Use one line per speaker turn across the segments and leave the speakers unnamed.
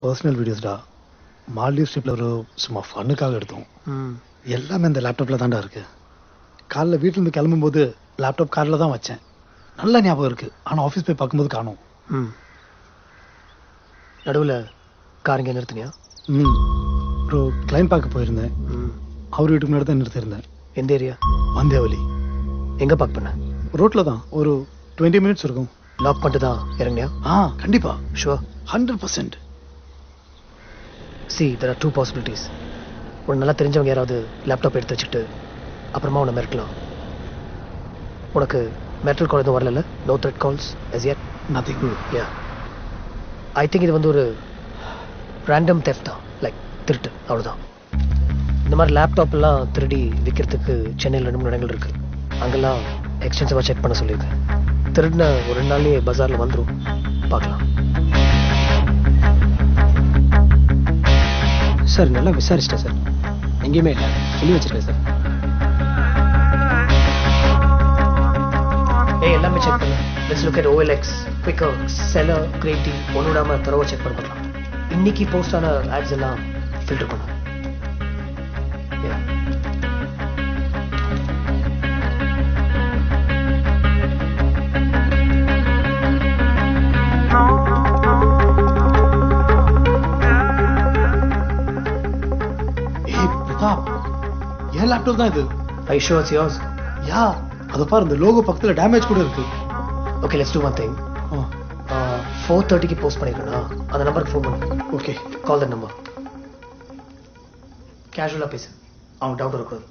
Personal வீடியோஸ்டா. Maldives ட்ரிப்பில் ஒரு சும்மா ஃபன்னுக்காக எடுத்தோம். எல்லாமே இந்த லேப்டாப்பில் தான்டா இருக்கு. காலைல வீட்டிலேருந்து கிளம்பும்போது லேப்டாப் காரில் தான் வச்சேன். நல்ல ஞாபகம் இருக்கு. ஆனால் ஆஃபீஸ் போய் பார்க்கும்போது காணோம்.
நடுவில் கார் இங்கே நிறுத்தினியா?
ஒரு கிளைண்ட் பார்க்க போயிருந்தேன். அவர் வீட்டுக்கு முன்னாடி தான் நிறுத்தியிருந்தேன்.
எந்த ஏரியா?
வந்தேவலி.
எங்கே பார்க் பண்ண?
ரோட்டில் தான். ஒரு 20 மினிட்ஸ் இருக்கும்.
லாக் பண்ணிட்டு தான் இறங்கினியா?
கண்டிப்பா.
Sure?
100%.
See there are 2 possibilities. உனக்கு நல்லா தெரிஞ்சவங்க யாராவது லேப்டாப் எடுத்து வச்சுட்டு அப்புறமா உன்னை மிரட்டலாம். உனக்கு மெட்டல் கால் எதுவும் வரல? No threat calls as yet?
Nothing.
Yeah, I think இது வந்து ஒரு ரேண்டம் தெஃப்ட் தான், லைக் திருட்டு, அவ்வளோதான். இந்த மாதிரி லேப்டாப்லாம் திருடி விற்கிறதுக்கு சென்னையில் 2-3 இடங்கள் இருக்குது. அங்கெல்லாம் எக்ஸ்டென்சிவாக செக் பண்ண சொல்லியிருக்கேன். திருடின ஒரு 2 நாள்லேயே பஜாரில் வந்துடும். பார்க்கலாம்.
சார் நல்லா விசாரிச்சிட்டேன் சார், எங்கேயுமே இல்லை, சொல்லி வச்சிருக்கேன் சார்.
எல்லாமே செக் பண்ணு. Let's look at OLX, Quikr, Seller, Crate, ஒன்று விடாமல் தரவா செக் பண்ண பார்க்கலாம். இன்னைக்கு போஸ்ட் ஆன ஆட்ஸ் எல்லாம் ஃபில்டர் பண்ணு. Yeah.
ஏய் பிரதாப், என் லேப்டாப் தான் இது.
Are you sure it's yours?
யா, அதை பாரு, இந்த லோகோ பக்கத்தில் டேமேஜ் கூட இருக்கு.
Okay, let's do one thing. 4:30க்கு போஸ்ட் பண்ணிருக்கேனா, அந்த நம்பருக்கு ஃபோன் பண்ணு.
ஓகே.
Call the number. கேஷுவலாக பேசு, அவன் டவுட் இருக்கக்கூடாது.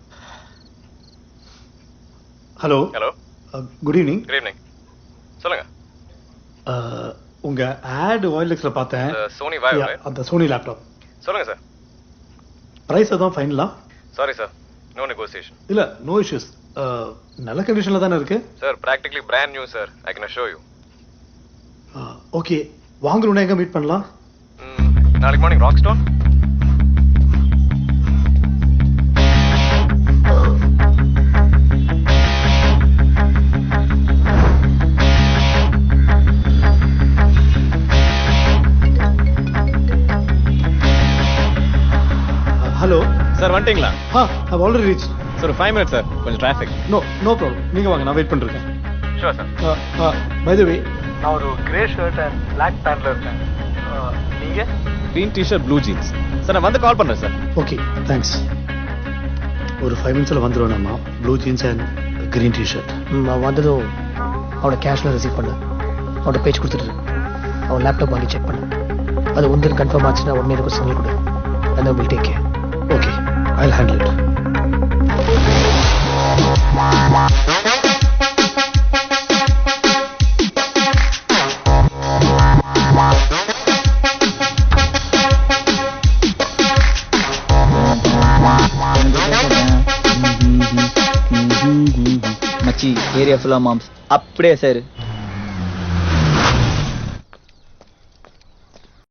Hello.
Hello,
good evening.
Good evening. சொல்லுங்க.
உங்க ஆட் OLXல பார்த்தேன்.
சோனி வாய்
Yeah, அந்த சோனி லேப்டாப்.
சொல்லுங்க சார்.
பிரைஸ் அதான் ஃபைனலா?
Sorry sir, no negotiation.
இல்ல, நோ இஷ்யூஸ். நல்ல கண்டிஷன்ல தானே இருக்கு.
Sir practically brand new sir, I can show you.
Okay, வாங்கணும்னா எங்க மீட் பண்ணலாம்?
நாளைக்கு morning rock stone.
Hello.
Sir வந்துட்டீங்களா?
I've already reached.
Sir 5 minutes sir, கொஞ்சம் டிராஃபிக்.
No problem. நீங்க வாங்க, நான் வெயிட் பண்ணிருக்கேன்.
Sure sir.
By the way,
நான் ஒரு கிரே ஷர்ட் அண்ட் பிளாக் பேண்ட்ல இருக்கேன். நீங்க?
Green T-shirt blue jeans. Sir நான் வந்து கால் பண்ணுறேன் சார்.
Okay thanks. ஒரு 5 மினிட்ஸில் வந்துடுவேன். நம்ம blue jeans and green T-shirt.
அவன் வந்ததும் அவனை கேஷில் ரிசீவ் பண்ணு. அவனோட பேஜ் கொடுத்துட்டு அவன் லேப்டாப் வாங்கி செக் பண்ணு. அது உண்டு கன்ஃபார்ம் ஆச்சுன்னா உடனே எனக்கு சிக்னல் கொடு. அந்த will take care.
Okay, I'll handle it.
மச்சி ஏரியா ஃபுல்லா மாம்ஸ் அப்படியே சார்.